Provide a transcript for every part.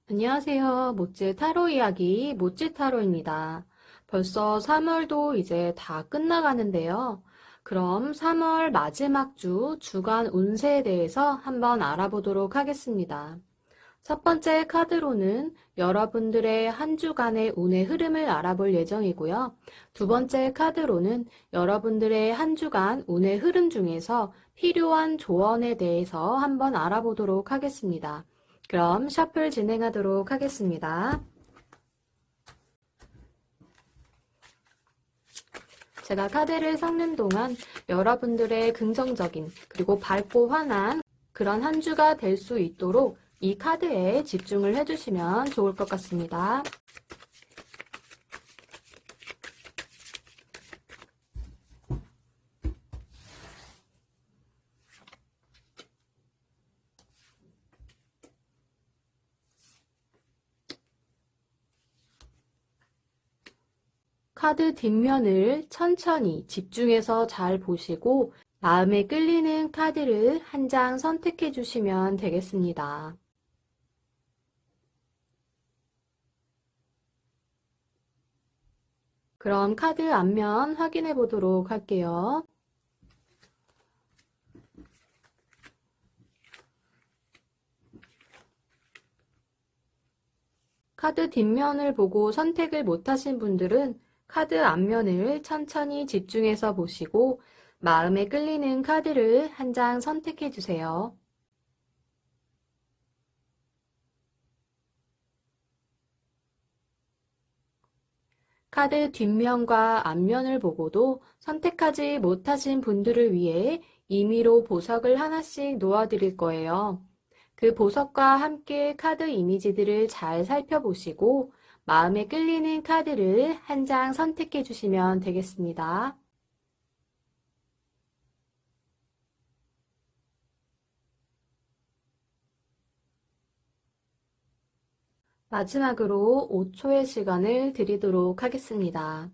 안녕하세요. 모찌 타로 이야기 모찌 타로입니다. 벌써 3월도 이제 다 끝나가는데요. 그럼 3월 마지막 주 주간 운세에 대해서 한번 알아보도록 하겠습니다. 첫 번째 카드로는 여러분들의 한 주간의 운의 흐름을 알아볼 예정이고요. 두 번째 카드로는 여러분들의 한 주간 운의 흐름 중에서 필요한 조언에 대해서 한번 알아보도록 하겠습니다. 그럼 셔플 진행하도록 하겠습니다. 제가 카드를 섞는 동안 여러분들의 긍정적인 그리고 밝고 환한 그런 한 주가 될 수 있도록 이 카드에 집중을 해주시면 좋을 것 같습니다. 카드 뒷면을 천천히 집중해서 잘 보시고 마음에 끌리는 카드를 한 장 선택해 주시면 되겠습니다. 그럼 카드 앞면 확인해 보도록 할게요. 카드 뒷면을 보고 선택을 못하신 분들은 카드 앞면을 천천히 집중해서 보시고 마음에 끌리는 카드를 한 장 선택해 주세요. 카드 뒷면과 앞면을 보고도 선택하지 못하신 분들을 위해 임의로 보석을 하나씩 놓아드릴 거예요. 그 보석과 함께 카드 이미지들을 잘 살펴보시고 마음에 끌리는 카드를 한 장 선택해 주시면 되겠습니다. 마지막으로 5초의 시간을 드리도록 하겠습니다.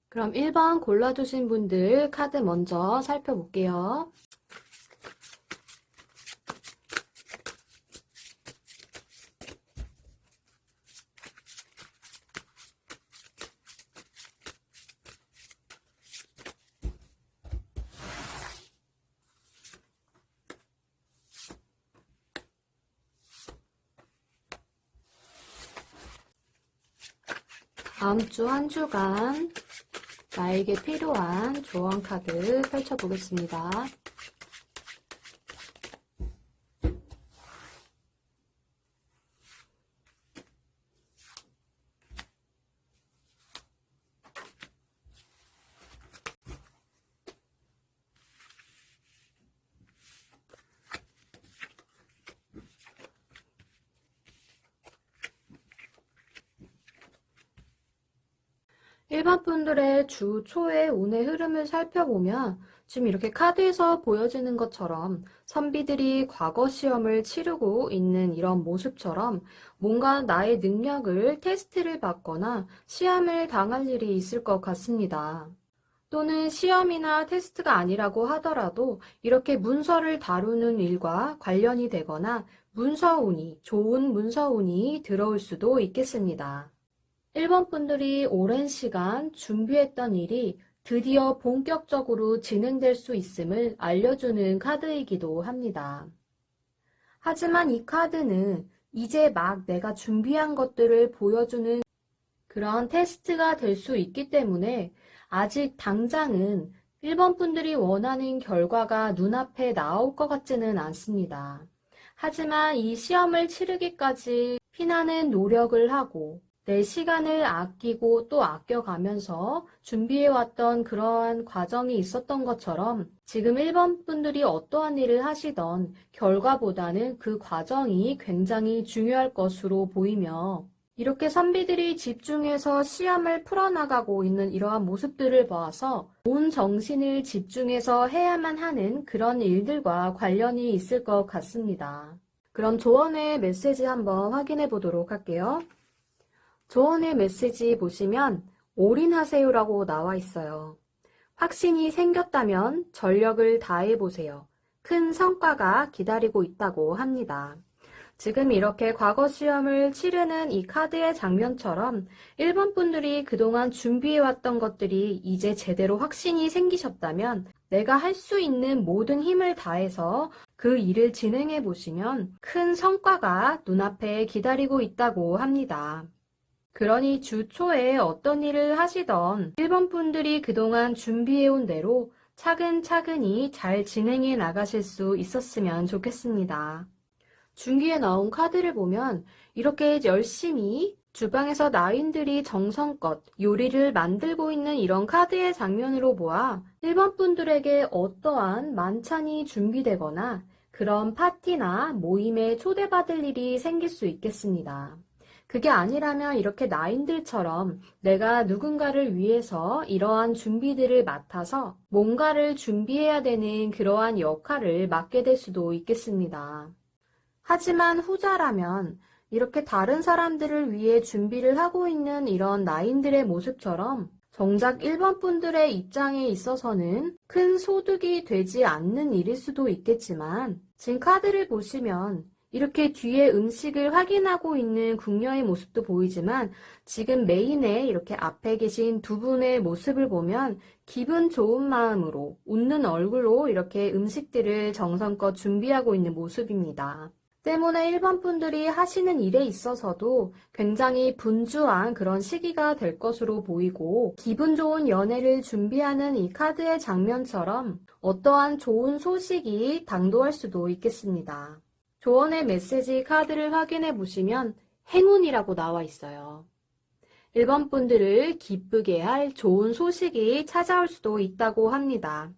그럼 1번 골라주신 분들 카드 먼저 살펴볼게요. 다음 주 한 주간 나에게 필요한 조언 카드 펼쳐보겠습니다. 일반 분들의 주 초의 운의 흐름을 살펴보면 지금 이렇게 카드에서 보여지는 것처럼 선비들이 과거 시험을 치르고 있는 이런 모습처럼 뭔가 나의 능력을 테스트를 받거나 시험을 당할 일이 있을 것 같습니다. 또는 시험이나 테스트가 아니라고 하더라도 이렇게 문서를 다루는 일과 관련이 되거나 문서운이, 좋은 문서운이 들어올 수도 있겠습니다. 1번 분들이 오랜 시간 준비했던 일이 드디어 본격적으로 진행될 수 있음을 알려주는 카드이기도 합니다. 하지만 이 카드는 이제 막 내가 준비한 것들을 보여주는 그런 테스트가 될 수 있기 때문에 아직 당장은 1번 분들이 원하는 결과가 눈앞에 나올 것 같지는 않습니다. 하지만 이 시험을 치르기까지 피나는 노력을 하고 내 시간을 아끼고 또 아껴가면서 준비해왔던 그러한 과정이 있었던 것처럼 지금 1번 분들이 어떠한 일을 하시던 결과보다는 그 과정이 굉장히 중요할 것으로 보이며 이렇게 선비들이 집중해서 시험을 풀어나가고 있는 이러한 모습들을 봐서 온 정신을 집중해서 해야만 하는 그런 일들과 관련이 있을 것 같습니다. 그럼 조언의 메시지 한번 확인해 보도록 할게요. 조언의 메시지 보시면 올인하세요라고 나와 있어요. 확신이 생겼다면 전력을 다해 보세요. 큰 성과가 기다리고 있다고 합니다. 지금 이렇게 과거 시험을 치르는 이 카드의 장면처럼 1번 분들이 그동안 준비해왔던 것들이 이제 제대로 확신이 생기셨다면 내가 할 수 있는 모든 힘을 다해서 그 일을 진행해 보시면 큰 성과가 눈앞에 기다리고 있다고 합니다. 그러니 주 초에 어떤 일을 하시던 1번 분들이 그동안 준비해온 대로 차근차근히 잘 진행해 나가실 수 있었으면 좋겠습니다. 중기에 나온 카드를 보면 이렇게 열심히 주방에서 나인들이 정성껏 요리를 만들고 있는 이런 카드의 장면으로 보아 1번 분들에게 어떠한 만찬이 준비되거나 그런 파티나 모임에 초대받을 일이 생길 수 있겠습니다. 그게 아니라면 이렇게 나인들처럼 내가 누군가를 위해서 이러한 준비들을 맡아서 뭔가를 준비해야 되는 그러한 역할을 맡게 될 수도 있겠습니다. 하지만 후자라면 이렇게 다른 사람들을 위해 준비를 하고 있는 이런 나인들의 모습처럼 정작 1번 분들의 입장에 있어서는 큰 소득이 되지 않는 일일 수도 있겠지만 지금 카드를 보시면 이렇게 뒤에 음식을 확인하고 있는 궁녀의 모습도 보이지만 지금 메인에 이렇게 앞에 계신 두 분의 모습을 보면 기분 좋은 마음으로 웃는 얼굴로 이렇게 음식들을 정성껏 준비하고 있는 모습입니다. 때문에 1번 분들이 하시는 일에 있어서도 굉장히 분주한 그런 시기가 될 것으로 보이고 기분 좋은 연애를 준비하는 이 카드의 장면처럼 어떠한 좋은 소식이 당도할 수도 있겠습니다. 조언의 메시지 카드를 확인해 보시면 행운이라고 나와 있어요. 1번 분들을 기쁘게 할 좋은 소식이 찾아올 수도 있다고 합니다.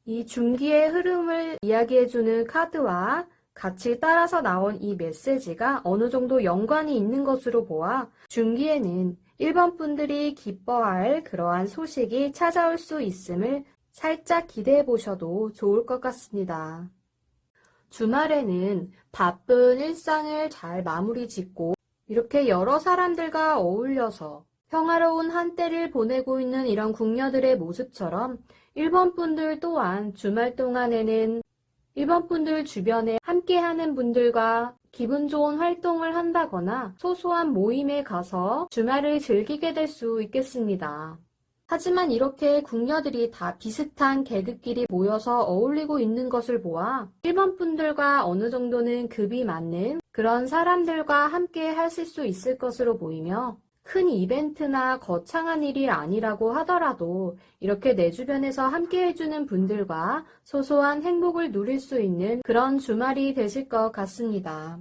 이 중기의 흐름을 이야기해주는 카드와 같이 따라서 나온 이 메시지가 어느 정도 연관이 있는 것으로 보아 중기에는 1번 분들이 기뻐할 그러한 소식이 찾아올 수 있음을 살짝 기대해 보셔도 좋을 것 같습니다. 주말에는 바쁜 일상을 잘 마무리 짓고 이렇게 여러 사람들과 어울려서 평화로운 한때를 보내고 있는 이런 궁녀들의 모습처럼 1번 분들 또한 주말 동안에는 1번 분들 주변에 함께하는 분들과 기분 좋은 활동을 한다거나 소소한 모임에 가서 주말을 즐기게 될 수 있겠습니다. 하지만 이렇게 궁녀들이 다 비슷한 계급끼리 모여서 어울리고 있는 것을 보아 1번 분들과 어느 정도는 급이 맞는 그런 사람들과 함께 하실 수 있을 것으로 보이며 큰 이벤트나 거창한 일이 아니라고 하더라도 이렇게 내 주변에서 함께 해주는 분들과 소소한 행복을 누릴 수 있는 그런 주말이 되실 것 같습니다.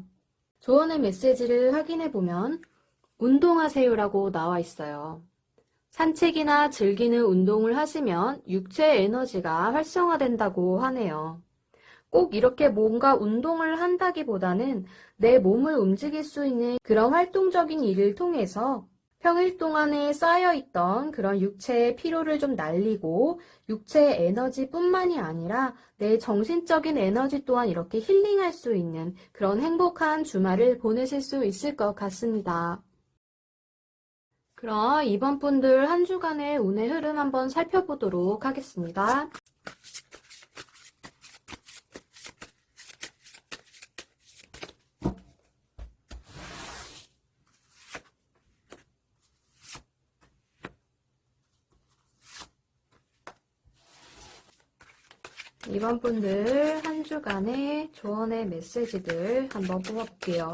조언의 메시지를 확인해 보면 운동하세요라고 나와 있어요. 산책이나 즐기는 운동을 하시면 육체 에너지가 활성화된다고 하네요. 꼭 이렇게 뭔가 운동을 한다기보다는 내 몸을 움직일 수 있는 그런 활동적인 일을 통해서 평일 동안에 쌓여있던 그런 육체의 피로를 좀 날리고 육체의 에너지뿐만이 아니라 내 정신적인 에너지 또한 이렇게 힐링할 수 있는 그런 행복한 주말을 보내실 수 있을 것 같습니다. 그럼 이번 분들 한 주간의 운의 흐름 한번 살펴보도록 하겠습니다. 이번 분들 한 주간의 조언의 메시지들 한번 뽑아볼게요.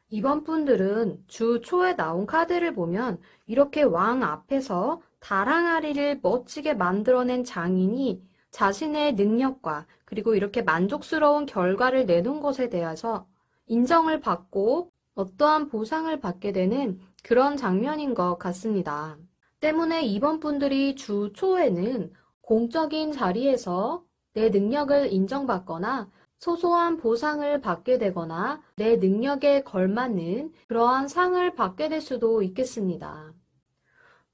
이번 분들은 주 초에 나온 카드를 보면 이렇게 왕 앞에서 다랑아리를 멋지게 만들어낸 장인이 자신의 능력과 그리고 이렇게 만족스러운 결과를 내놓은 것에 대해서 인정을 받고 어떠한 보상을 받게 되는 그런 장면인 것 같습니다. 때문에 이번 분들이 주 초에는 공적인 자리에서 내 능력을 인정받거나 소소한 보상을 받게 되거나 내 능력에 걸맞는 그러한 상을 받게 될 수도 있겠습니다.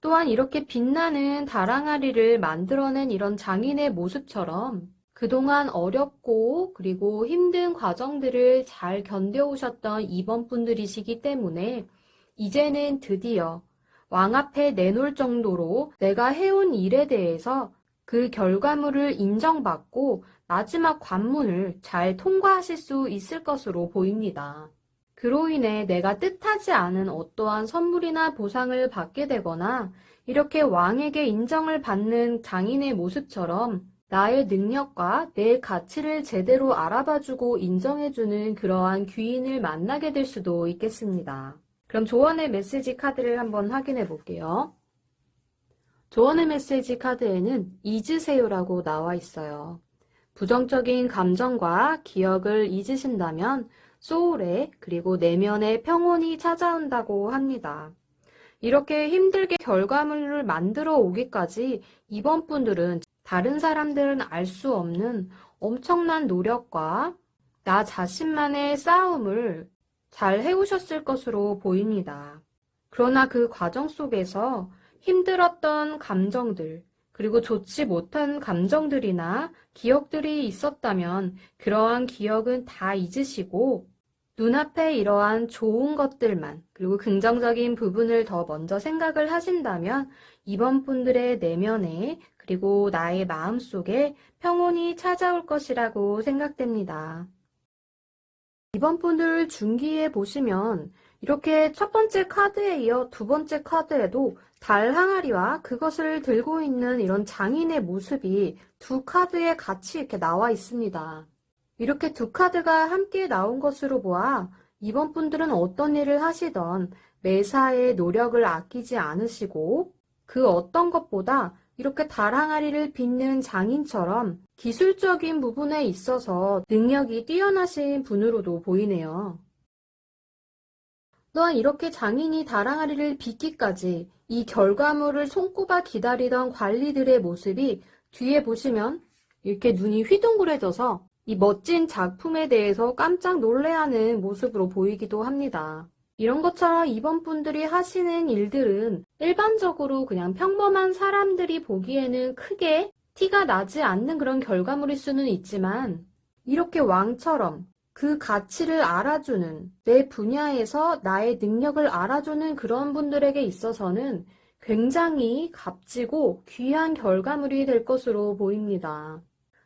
또한 이렇게 빛나는 다랑아리를 만들어낸 이런 장인의 모습처럼 그동안 어렵고 그리고 힘든 과정들을 잘 견뎌오셨던 임원분들이시기 때문에 이제는 드디어 왕 앞에 내놓을 정도로 내가 해온 일에 대해서 그 결과물을 인정받고 마지막 관문을 잘 통과하실 수 있을 것으로 보입니다. 그로 인해 내가 뜻하지 않은 어떠한 선물이나 보상을 받게 되거나 이렇게 왕에게 인정을 받는 장인의 모습처럼 나의 능력과 내 가치를 제대로 알아봐주고 인정해주는 그러한 귀인을 만나게 될 수도 있겠습니다. 그럼 조언의 메시지 카드를 한번 확인해 볼게요. 조언의 메시지 카드에는 잊으세요라고 나와 있어요. 부정적인 감정과 기억을 잊으신다면 소울에 그리고 내면의 평온이 찾아온다고 합니다. 이렇게 힘들게 결과물을 만들어 오기까지 이번 분들은 다른 사람들은 알 수 없는 엄청난 노력과 나 자신만의 싸움을 잘 해오셨을 것으로 보입니다. 그러나 그 과정 속에서 힘들었던 감정들, 그리고 좋지 못한 감정들이나 기억들이 있었다면 그러한 기억은 다 잊으시고 눈앞에 이러한 좋은 것들만 그리고 긍정적인 부분을 더 먼저 생각을 하신다면 이번 분들의 내면에 그리고 나의 마음속에 평온이 찾아올 것이라고 생각됩니다. 이번 분들 중기에 보시면 이렇게 첫 번째 카드에 이어 두 번째 카드에도 달 항아리와 그것을 들고 있는 이런 장인의 모습이 두 카드에 같이 이렇게 나와 있습니다. 이렇게 두 카드가 함께 나온 것으로 보아 이번 분들은 어떤 일을 하시던 매사에 노력을 아끼지 않으시고 그 어떤 것보다 이렇게 달 항아리를 빚는 장인처럼 기술적인 부분에 있어서 능력이 뛰어나신 분으로도 보이네요. 또한 이렇게 장인이 달 항아리를 빚기까지 이 결과물을 손꼽아 기다리던 관리들의 모습이 뒤에 보시면 이렇게 눈이 휘둥그레져서 이 멋진 작품에 대해서 깜짝 놀래하는 모습으로 보이기도 합니다. 이런 것처럼 이번 분들이 하시는 일들은 일반적으로 그냥 평범한 사람들이 보기에는 크게 티가 나지 않는 그런 결과물일 수는 있지만 이렇게 왕처럼 그 가치를 알아주는 내 분야에서 나의 능력을 알아주는 그런 분들에게 있어서는 굉장히 값지고 귀한 결과물이 될 것으로 보입니다.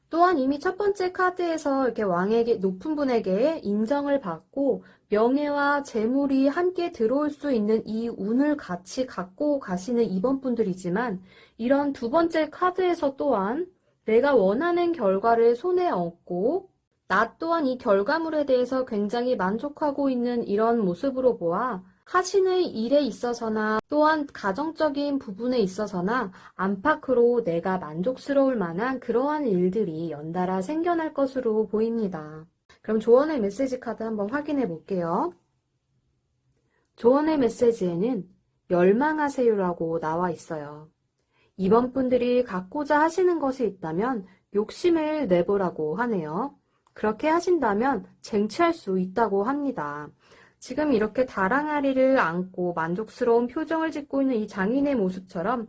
또한 이미 첫 번째 카드에서 이렇게 왕에게 높은 분에게 인정을 받고 명예와 재물이 함께 들어올 수 있는 이 운을 같이 갖고 가시는 이번 분들이지만 이런 두 번째 카드에서 또한 내가 원하는 결과를 손에 얻고 나 또한 이 결과물에 대해서 굉장히 만족하고 있는 이런 모습으로 보아 하시는 일에 있어서나 또한 가정적인 부분에 있어서나 안팎으로 내가 만족스러울 만한 그러한 일들이 연달아 생겨날 것으로 보입니다. 그럼 조언의 메시지 카드 한번 확인해 볼게요. 조언의 메시지에는 열망하세요라고 나와 있어요. 이번 분들이 갖고자 하시는 것이 있다면 욕심을 내보라고 하네요. 그렇게 하신다면 쟁취할 수 있다고 합니다. 지금 이렇게 다랑아리를 안고 만족스러운 표정을 짓고 있는 이 장인의 모습처럼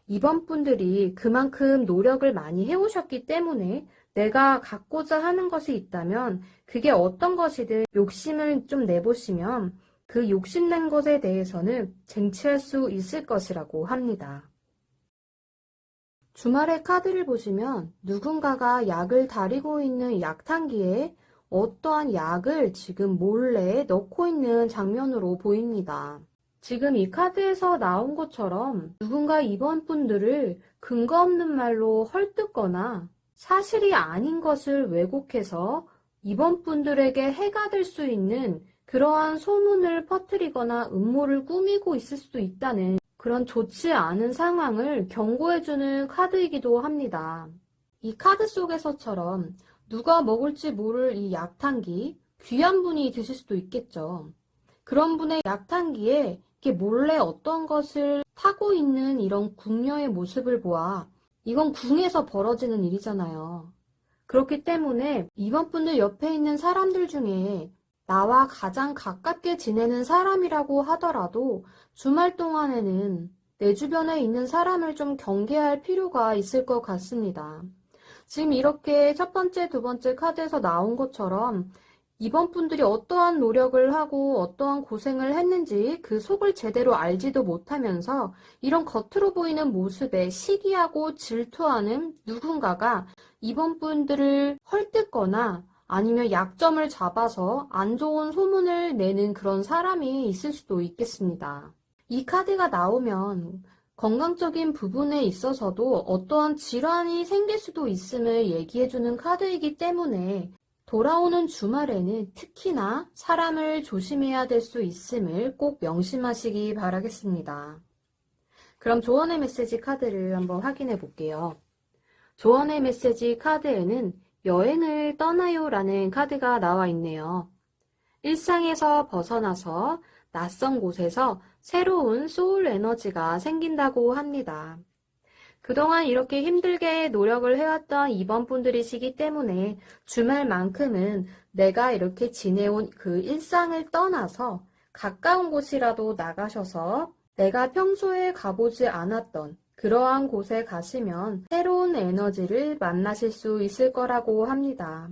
이번 분들이 그만큼 노력을 많이 해오셨기 때문에 내가 갖고자 하는 것이 있다면 그게 어떤 것이든 욕심을 좀 내보시면 그 욕심낸 것에 대해서는 쟁취할 수 있을 것이라고 합니다. 주말에 카드를 보시면 누군가가 약을 다리고 있는 약탕기에 어떠한 약을 지금 몰래 넣고 있는 장면으로 보입니다. 지금 이 카드에서 나온 것처럼 누군가 이번 분들을 근거 없는 말로 헐뜯거나 사실이 아닌 것을 왜곡해서 이번 분들에게 해가 될 수 있는 그러한 소문을 퍼뜨리거나 음모를 꾸미고 있을 수도 있다는 그런 좋지 않은 상황을 경고해주는 카드이기도 합니다. 이 카드 속에서처럼 누가 먹을지 모를 이 약탕기, 귀한 분이 드실 수도 있겠죠. 그런 분의 약탕기에 이렇게 몰래 어떤 것을 타고 있는 이런 궁녀의 모습을 보아 이건 궁에서 벌어지는 일이잖아요. 그렇기 때문에 이번 분들 옆에 있는 사람들 중에 나와 가장 가깝게 지내는 사람이라고 하더라도 주말 동안에는 내 주변에 있는 사람을 좀 경계할 필요가 있을 것 같습니다. 지금 이렇게 첫 번째, 두 번째 카드에서 나온 것처럼 이번 분들이 어떠한 노력을 하고 어떠한 고생을 했는지 그 속을 제대로 알지도 못하면서 이런 겉으로 보이는 모습에 시기하고 질투하는 누군가가 이번 분들을 헐뜯거나 아니면 약점을 잡아서 안 좋은 소문을 내는 그런 사람이 있을 수도 있겠습니다. 이 카드가 나오면 건강적인 부분에 있어서도 어떠한 질환이 생길 수도 있음을 얘기해주는 카드이기 때문에 돌아오는 주말에는 특히나 사람을 조심해야 될 수 있음을 꼭 명심하시기 바라겠습니다. 그럼 조언의 메시지 카드를 한번 확인해 볼게요. 조언의 메시지 카드에는 여행을 떠나요 라는 카드가 나와 있네요. 일상에서 벗어나서 낯선 곳에서 새로운 소울 에너지가 생긴다고 합니다. 그동안 이렇게 힘들게 노력을 해왔던 이번 분들이시기 때문에 주말만큼은 내가 이렇게 지내온 그 일상을 떠나서 가까운 곳이라도 나가셔서 내가 평소에 가보지 않았던 그러한 곳에 가시면 새로운 에너지를 만나실 수 있을 거라고 합니다.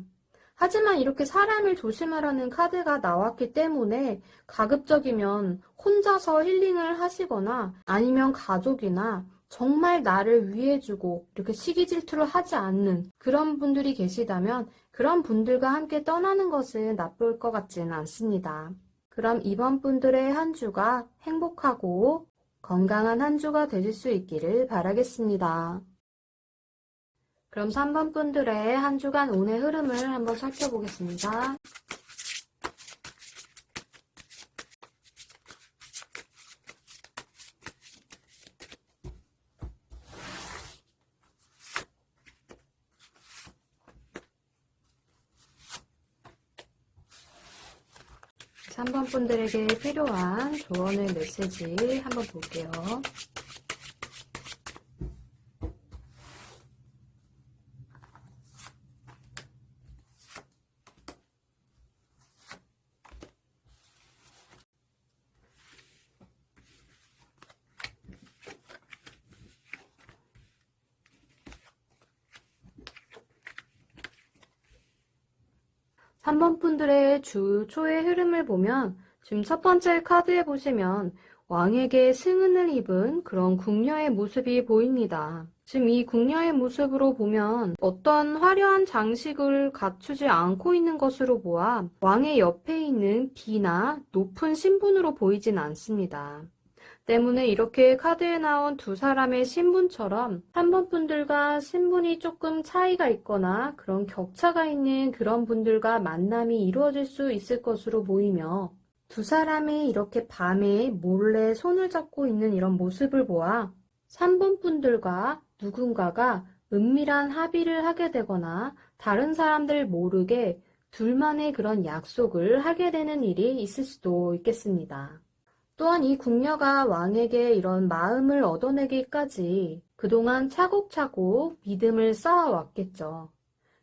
하지만 이렇게 사람을 조심하라는 카드가 나왔기 때문에 가급적이면 혼자서 힐링을 하시거나 아니면 가족이나 정말 나를 위해주고 이렇게 시기 질투를 하지 않는 그런 분들이 계시다면 그런 분들과 함께 떠나는 것은 나쁠 것 같지는 않습니다. 그럼 이번 분들의 한 주가 행복하고 건강한 한 주가 되실 수 있기를 바라겠습니다. 그럼 3번 분들의 한 주간 운의 흐름을 한번 살펴보겠습니다. 3번 분들에게 필요한 조언의 메시지 한번 볼게요. 3번 분들의 주 초의 흐름을 보면 지금 첫 번째 카드에 보시면 왕에게 승은을 입은 그런 궁녀의 모습이 보입니다. 지금 이 궁녀의 모습으로 보면 어떤 화려한 장식을 갖추지 않고 있는 것으로 보아 왕의 옆에 있는 비나 높은 신분으로 보이진 않습니다. 때문에 이렇게 카드에 나온 두 사람의 신분처럼 3번 분들과 신분이 조금 차이가 있거나 그런 격차가 있는 그런 분들과 만남이 이루어질 수 있을 것으로 보이며 두 사람이 이렇게 밤에 몰래 손을 잡고 있는 이런 모습을 보아 3번 분들과 누군가가 은밀한 합의를 하게 되거나 다른 사람들 모르게 둘만의 그런 약속을 하게 되는 일이 있을 수도 있겠습니다. 또한 이 궁녀가 왕에게 이런 마음을 얻어내기까지 그동안 차곡차곡 믿음을 쌓아왔겠죠.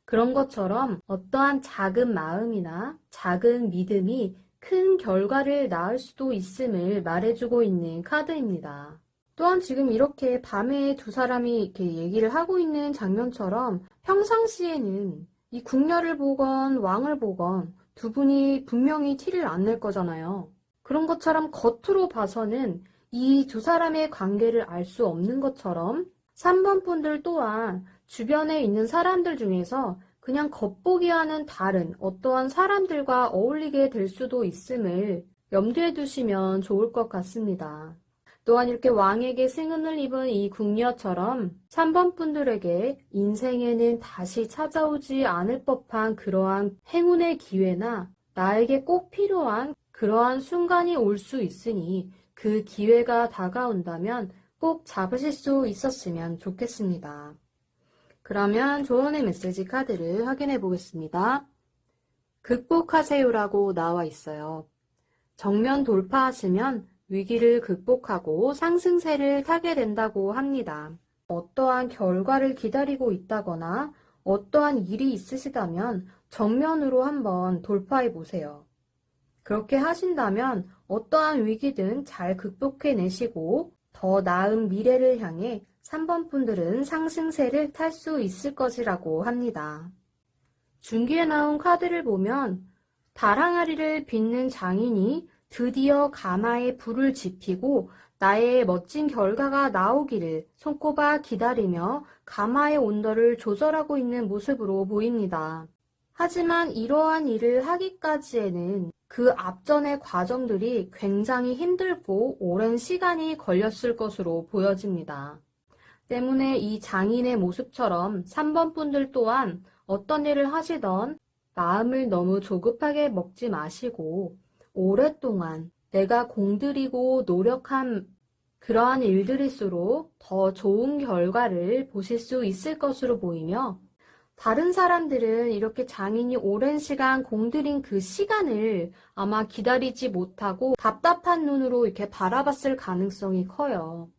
그런 것처럼 어떠한 작은 마음이나 작은 믿음이 큰 결과를 낳을 수도 있음을 말해주고 있는 카드입니다. 또한 지금 이렇게 밤에 두 사람이 이렇게 얘기를 하고 있는 장면처럼 평상시에는 이 궁녀를 보건 왕을 보건 두 분이 분명히 티를 안 낼 거잖아요. 그런 것처럼 겉으로 봐서는 이 두 사람의 관계를 알 수 없는 것처럼 3번 분들 또한 주변에 있는 사람들 중에서 그냥 겉보기와는 다른 어떠한 사람들과 어울리게 될 수도 있음을 염두에 두시면 좋을 것 같습니다. 또한 이렇게 왕에게 승은을 입은 이 궁녀처럼 3번 분들에게 인생에는 다시 찾아오지 않을 법한 그러한 행운의 기회나 나에게 꼭 필요한 그러한 순간이 올 수 있으니 그 기회가 다가온다면 꼭 잡으실 수 있었으면 좋겠습니다. 그러면 조언의 메시지 카드를 확인해 보겠습니다. 극복하세요라고 나와 있어요. 정면 돌파하시면 위기를 극복하고 상승세를 타게 된다고 합니다. 어떠한 결과를 기다리고 있다거나 어떠한 일이 있으시다면 정면으로 한번 돌파해 보세요. 그렇게 하신다면 어떠한 위기든 잘 극복해내시고 더 나은 미래를 향해 3번 분들은 상승세를 탈 수 있을 것이라고 합니다. 중기에 나온 카드를 보면 달 항아리를 빚는 장인이 드디어 가마에 불을 지피고 나의 멋진 결과가 나오기를 손꼽아 기다리며 가마의 온도를 조절하고 있는 모습으로 보입니다. 하지만 이러한 일을 하기까지에는 그 앞전의 과정들이 굉장히 힘들고 오랜 시간이 걸렸을 것으로 보여집니다. 때문에 이 장인의 모습처럼 3번 분들 또한 어떤 일을 하시던 마음을 너무 조급하게 먹지 마시고 오랫동안 내가 공들이고 노력한 그러한 일들일수록 더 좋은 결과를 보실 수 있을 것으로 보이며 다른 사람들은 이렇게 장인이 오랜 시간 공들인 그 시간을 아마 기다리지 못하고 답답한 눈으로 이렇게 바라봤을 가능성이 커요.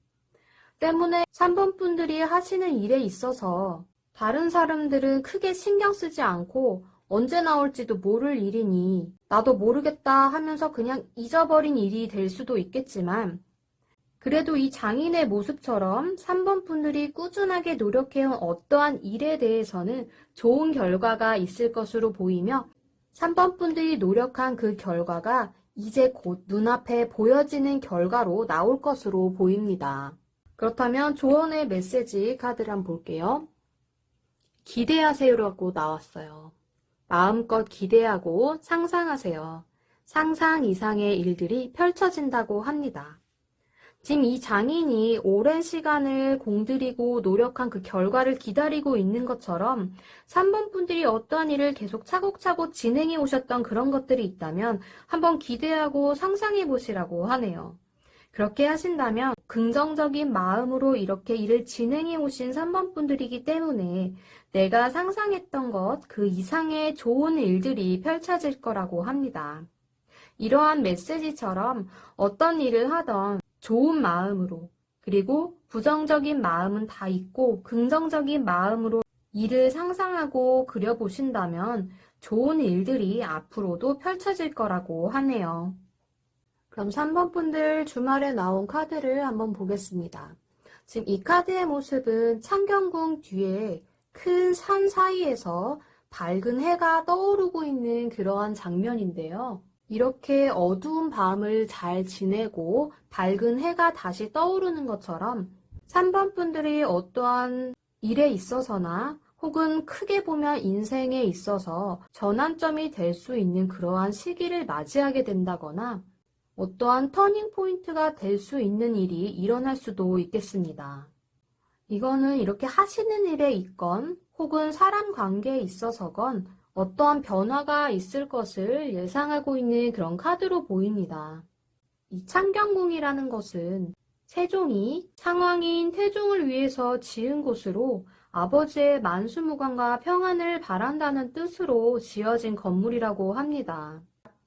때문에 3번 분들이 하시는 일에 있어서 다른 사람들은 크게 신경 쓰지 않고 언제 나올지도 모를 일이니 나도 모르겠다 하면서 그냥 잊어버린 일이 될 수도 있겠지만 그래도 이 장인의 모습처럼 3번 분들이 꾸준하게 노력해온 어떠한 일에 대해서는 좋은 결과가 있을 것으로 보이며 3번 분들이 노력한 그 결과가 이제 곧 눈앞에 보여지는 결과로 나올 것으로 보입니다. 그렇다면 조언의 메시지 카드를 한번 볼게요. 기대하세요라고 나왔어요. 마음껏 기대하고 상상하세요. 상상 이상의 일들이 펼쳐진다고 합니다. 지금 이 장인이 오랜 시간을 공들이고 노력한 그 결과를 기다리고 있는 것처럼 3번 분들이 어떠한 일을 계속 차곡차곡 진행해 오셨던 그런 것들이 있다면 한번 기대하고 상상해 보시라고 하네요. 그렇게 하신다면 긍정적인 마음으로 이렇게 일을 진행해 오신 3번 분들이기 때문에 내가 상상했던 것 그 이상의 좋은 일들이 펼쳐질 거라고 합니다. 이러한 메시지처럼 어떤 일을 하던 좋은 마음으로 그리고 부정적인 마음은 다 있고 긍정적인 마음으로 일을 상상하고 그려보신다면 좋은 일들이 앞으로도 펼쳐질 거라고 하네요. 그럼 3번 분들 주말에 나온 카드를 한번 보겠습니다. 지금 이 카드의 모습은 창경궁 뒤에 큰 산 사이에서 밝은 해가 떠오르고 있는 그러한 장면인데요. 이렇게 어두운 밤을 잘 지내고 밝은 해가 다시 떠오르는 것처럼 3번 분들이 어떠한 일에 있어서나 혹은 크게 보면 인생에 있어서 전환점이 될 수 있는 그러한 시기를 맞이하게 된다거나 어떠한 터닝 포인트가 될 수 있는 일이 일어날 수도 있겠습니다. 이거는 이렇게 하시는 일에 있건 혹은 사람 관계에 있어서건 어떠한 변화가 있을 것을 예상하고 있는 그런 카드로 보입니다. 이 창경궁이라는 것은 세종이 상왕인 태종을 위해서 지은 곳으로 아버지의 만수무강과 평안을 바란다는 뜻으로 지어진 건물이라고 합니다.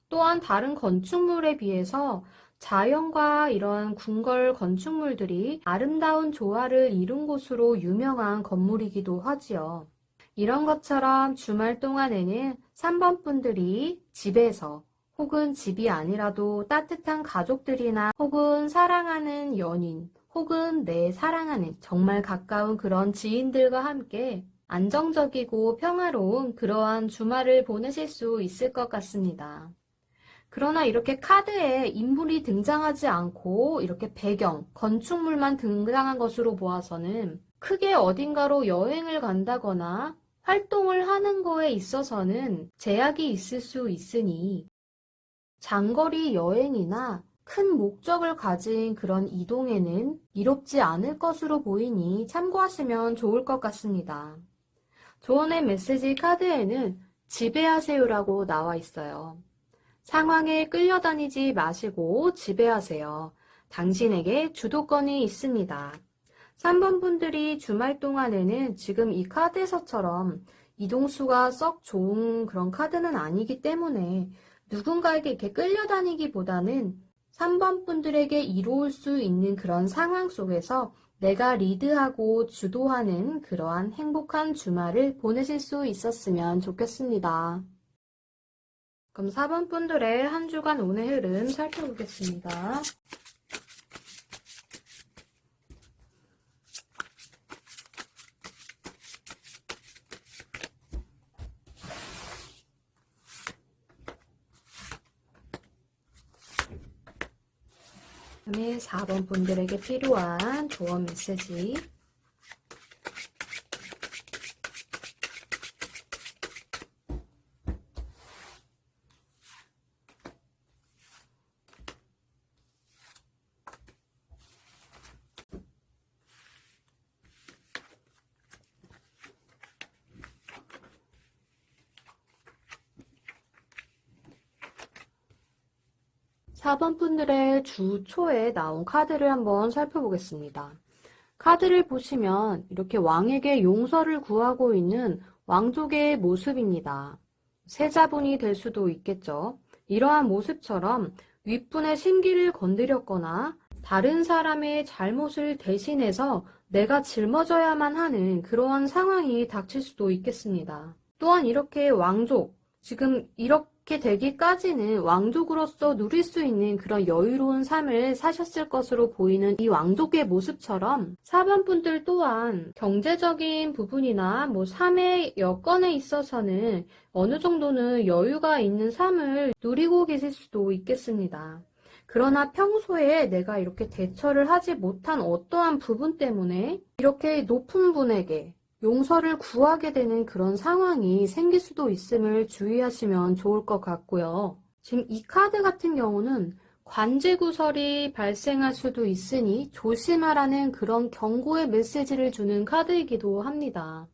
또한 다른 건축물에 비해서 자연과 이런 궁궐 건축물들이 아름다운 조화를 이룬 곳으로 유명한 건물이기도 하지요. 이런 것처럼 주말 동안에는 3번 분들이 집에서 혹은 집이 아니라도 따뜻한 가족들이나 혹은 사랑하는 연인 혹은 내 사랑하는 정말 가까운 그런 지인들과 함께 안정적이고 평화로운 그러한 주말을 보내실 수 있을 것 같습니다. 그러나 이렇게 카드에 인물이 등장하지 않고 이렇게 배경, 건축물만 등장한 것으로 보아서는 크게 어딘가로 여행을 간다거나 활동을 하는 거에 있어서는 제약이 있을 수 있으니 장거리 여행이나 큰 목적을 가진 그런 이동에는 이롭지 않을 것으로 보이니 참고하시면 좋을 것 같습니다. 조언의 메시지 카드에는 지배하세요라고 나와 있어요. 상황에 끌려다니지 마시고 지배하세요. 당신에게 주도권이 있습니다. 3번 분들이 주말 동안에는 지금 이 카드에서처럼 이동수가 썩 좋은 그런 카드는 아니기 때문에 누군가에게 이렇게 끌려다니기보다는 3번 분들에게 이로울 수 있는 그런 상황 속에서 내가 리드하고 주도하는 그러한 행복한 주말을 보내실 수 있었으면 좋겠습니다. 그럼 4번 분들의 한 주간 운의 흐름 살펴보겠습니다. 그다음에 4번 분들에게 필요한 조언 메시지. 사 번 분들의 주 초에 나온 카드를 한번 살펴보겠습니다. 카드를 보시면 이렇게 왕에게 용서를 구하고 있는 왕족의 모습입니다. 세자분이 될 수도 있겠죠. 이러한 모습처럼 윗분의 심기를 건드렸거나 다른 사람의 잘못을 대신해서 내가 짊어져야만 하는 그러한 상황이 닥칠 수도 있겠습니다. 또한 이렇게 왕족, 지금 이렇게 되기까지는 왕족으로서 누릴 수 있는 그런 여유로운 삶을 사셨을 것으로 보이는 이 왕족의 모습처럼 4번 분들 또한 경제적인 부분이나 삶의 여건에 있어서는 어느 정도는 여유가 있는 삶을 누리고 계실 수도 있겠습니다. 그러나 평소에 내가 이렇게 대처를 하지 못한 어떠한 부분 때문에 이렇게 높은 분에게 용서를 구하게 되는 그런 상황이 생길 수도 있음을 주의하시면 좋을 것 같고요. 지금 이 카드 같은 경우는 관제구설이 발생할 수도 있으니 조심하라는 그런 경고의 메시지를 주는 카드이기도 합니다.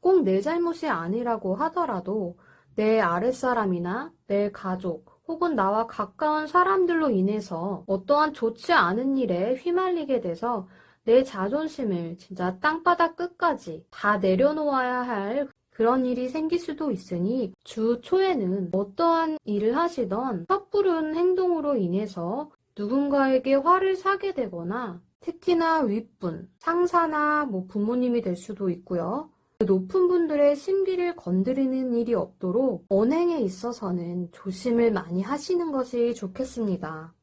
꼭 내 잘못이 아니라고 하더라도 내 아랫사람이나 내 가족 혹은 나와 가까운 사람들로 인해서 어떠한 좋지 않은 일에 휘말리게 돼서 내 자존심을 진짜 땅바닥 끝까지 다 내려놓아야 할 그런 일이 생길 수도 있으니 주 초에는 어떠한 일을 하시던 섣부른 행동으로 인해서 누군가에게 화를 사게 되거나 특히나 윗분, 상사나 부모님이 될 수도 있고요. 높은 분들의 심기를 건드리는 일이 없도록 언행에 있어서는 조심을 많이 하시는 것이 좋겠습니다.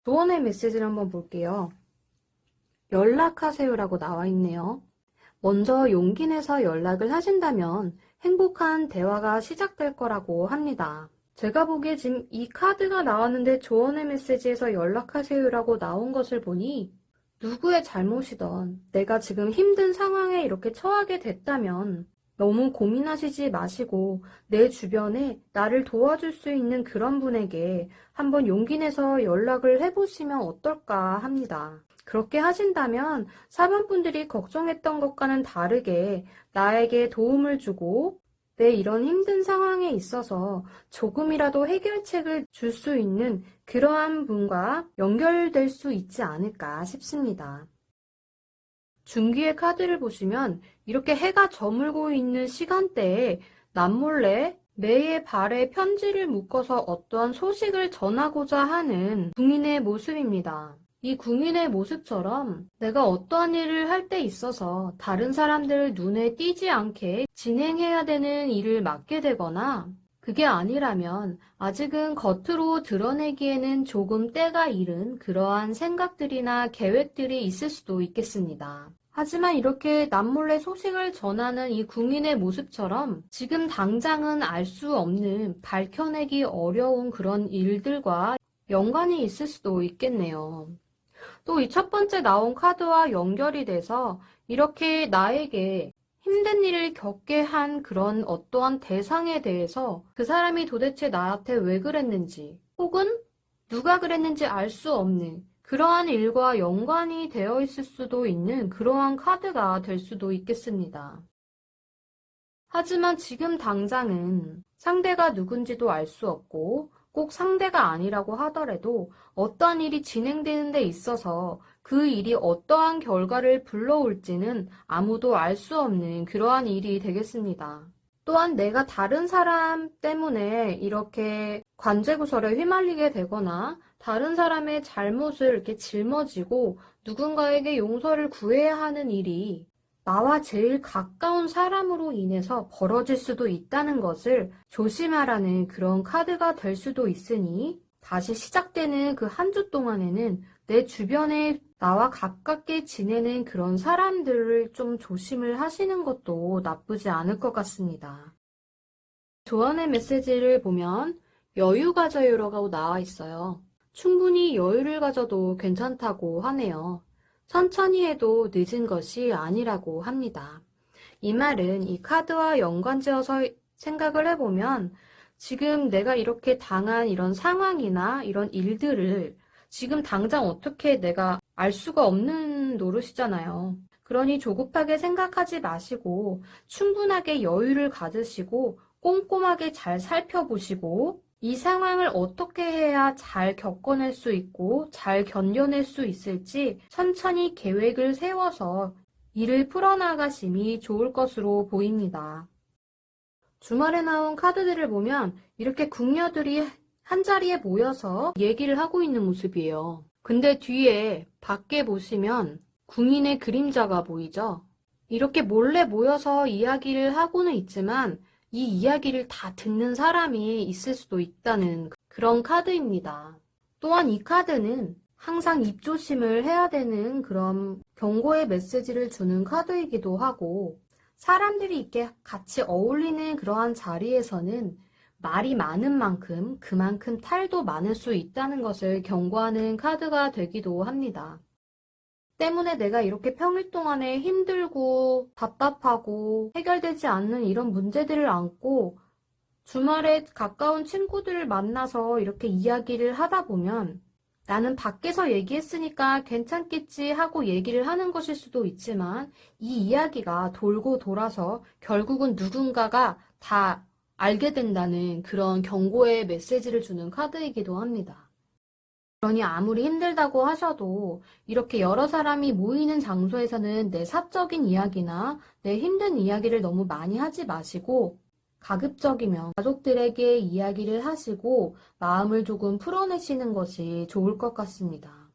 조언의 메시지를 한번 볼게요. 연락하세요라고 나와 있네요. 먼저 용기 내서 연락을 하신다면 행복한 대화가 시작될 거라고 합니다. 제가 보기에 지금 이 카드가 나왔는데 조언의 메시지에서 연락하세요라고 나온 것을 보니 누구의 잘못이던 내가 지금 힘든 상황에 이렇게 처하게 됐다면 너무 고민하시지 마시고 내 주변에 나를 도와줄 수 있는 그런 분에게 한번 용기 내서 연락을 해보시면 어떨까 합니다. 그렇게 하신다면 4번 분들이 걱정했던 것과는 다르게 나에게 도움을 주고 내 이런 힘든 상황에 있어서 조금이라도 해결책을 줄 수 있는 그러한 분과 연결될 수 있지 않을까 싶습니다. 중기의 카드를 보시면 이렇게 해가 저물고 있는 시간대에 남몰래 매의 발에 편지를 묶어서 어떠한 소식을 전하고자 하는 궁인의 모습입니다. 이 궁인의 모습처럼 내가 어떠한 일을 할 때 있어서 다른 사람들 눈에 띄지 않게 진행해야 되는 일을 맡게 되거나 그게 아니라면 아직은 겉으로 드러내기에는 조금 때가 이른 그러한 생각들이나 계획들이 있을 수도 있겠습니다. 하지만 이렇게 남몰래 소식을 전하는 이 궁인의 모습처럼 지금 당장은 알 수 없는 밝혀내기 어려운 그런 일들과 연관이 있을 수도 있겠네요. 또 이 첫 번째 나온 카드와 연결이 돼서 이렇게 나에게 힘든 일을 겪게 한 그런 어떠한 대상에 대해서 그 사람이 도대체 나한테 왜 그랬는지 혹은 누가 그랬는지 알 수 없는 그러한 일과 연관이 되어 있을 수도 있는 그러한 카드가 될 수도 있겠습니다. 하지만 지금 당장은 상대가 누군지도 알 수 없고 꼭 상대가 아니라고 하더라도 어떠한 일이 진행되는 데 있어서 그 일이 어떠한 결과를 불러올지는 아무도 알 수 없는 그러한 일이 되겠습니다. 또한 내가 다른 사람 때문에 이렇게 관제구설에 휘말리게 되거나 다른 사람의 잘못을 이렇게 짊어지고 누군가에게 용서를 구해야 하는 일이 나와 제일 가까운 사람으로 인해서 벌어질 수도 있다는 것을 조심하라는 그런 카드가 될 수도 있으니 다시 시작되는 그 한 주 동안에는 내 주변에 나와 가깝게 지내는 그런 사람들을 좀 조심을 하시는 것도 나쁘지 않을 것 같습니다. 조언의 메시지를 보면 여유 가져요라고 나와 있어요. 충분히 여유를 가져도 괜찮다고 하네요. 천천히 해도 늦은 것이 아니라고 합니다. 이 말은 이 카드와 연관지어서 생각을 해보면 지금 내가 이렇게 당한 이런 상황이나 이런 일들을 지금 당장 어떻게 내가 알 수가 없는 노릇이잖아요. 그러니 조급하게 생각하지 마시고 충분하게 여유를 가지시고 꼼꼼하게 잘 살펴보시고 이 상황을 어떻게 해야 잘 겪어낼 수 있고 잘 견뎌낼 수 있을지 천천히 계획을 세워서 일을 풀어나가심이 좋을 것으로 보입니다. 주말에 나온 카드들을 보면 이렇게 궁녀들이 한자리에 모여서 얘기를 하고 있는 모습이에요. 근데 뒤에 밖에 보시면 궁인의 그림자가 보이죠? 이렇게 몰래 모여서 이야기를 하고는 있지만 이 이야기를 다 듣는 사람이 있을 수도 있다는 그런 카드입니다. 또한 이 카드는 항상 입조심을 해야 되는 그런 경고의 메시지를 주는 카드이기도 하고 사람들이 이렇게 같이 어울리는 그러한 자리에서는 말이 많은 만큼 그만큼 탈도 많을 수 있다는 것을 경고하는 카드가 되기도 합니다. 때문에 내가 이렇게 평일 동안에 힘들고 답답하고 해결되지 않는 이런 문제들을 안고 주말에 가까운 친구들을 만나서 이렇게 이야기를 하다 보면 나는 밖에서 얘기했으니까 괜찮겠지 하고 얘기를 하는 것일 수도 있지만 이 이야기가 돌고 돌아서 결국은 누군가가 다 알게 된다는 그런 경고의 메시지를 주는 카드이기도 합니다. 그러니 아무리 힘들다고 하셔도 이렇게 여러 사람이 모이는 장소에서는 내 사적인 이야기나 내 힘든 이야기를 너무 많이 하지 마시고 가급적이면 가족들에게 이야기를 하시고 마음을 조금 풀어내시는 것이 좋을 것 같습니다.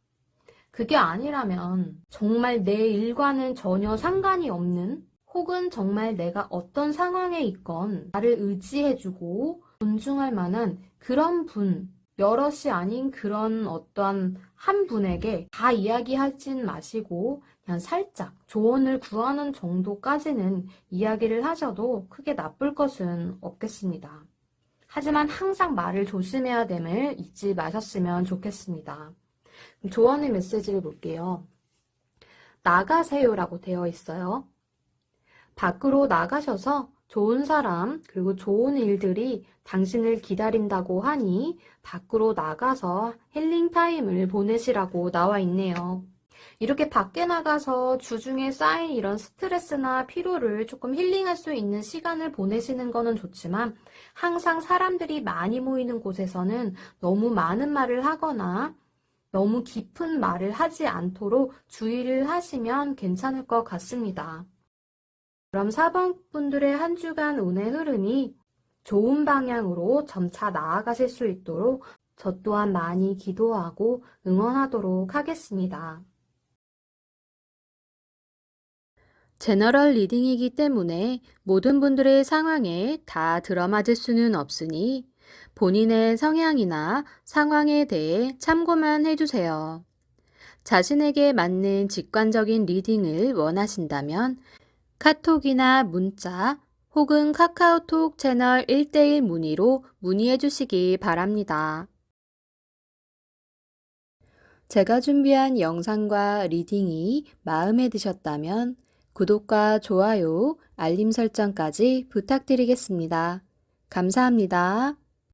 그게 아니라면 정말 내 일과는 전혀 상관이 없는 혹은 정말 내가 어떤 상황에 있건 나를 의지해주고 존중할 만한 그런 분, 여럿이 아닌 그런 어떠한 한 분에게 다 이야기하진 마시고 그냥 살짝 조언을 구하는 정도까지는 이야기를 하셔도 크게 나쁠 것은 없겠습니다. 하지만 항상 말을 조심해야 됨을 잊지 마셨으면 좋겠습니다. 조언의 메시지를 볼게요. 나가세요라고 되어 있어요. 밖으로 나가셔서 좋은 사람 그리고 좋은 일들이 당신을 기다린다고 하니 밖으로 나가서 힐링 타임을 보내시라고 나와 있네요. 이렇게 밖에 나가서 주중에 쌓인 이런 스트레스나 피로를 조금 힐링할 수 있는 시간을 보내시는 거는 좋지만 항상 사람들이 많이 모이는 곳에서는 너무 많은 말을 하거나 너무 깊은 말을 하지 않도록 주의를 하시면 괜찮을 것 같습니다. 그럼 4번 분들의 한 주간 운의 흐름이 좋은 방향으로 점차 나아가실 수 있도록 저 또한 많이 기도하고 응원하도록 하겠습니다. 제너럴 리딩이기 때문에 모든 분들의 상황에 다 들어맞을 수는 없으니 본인의 성향이나 상황에 대해 참고만 해주세요. 자신에게 맞는 직관적인 리딩을 원하신다면 카톡이나 문자 혹은 카카오톡 채널 1:1 문의로 문의해 주시기 바랍니다. 제가 준비한 영상과 리딩이 마음에 드셨다면 구독과 좋아요, 알림 설정까지 부탁드리겠습니다. 감사합니다.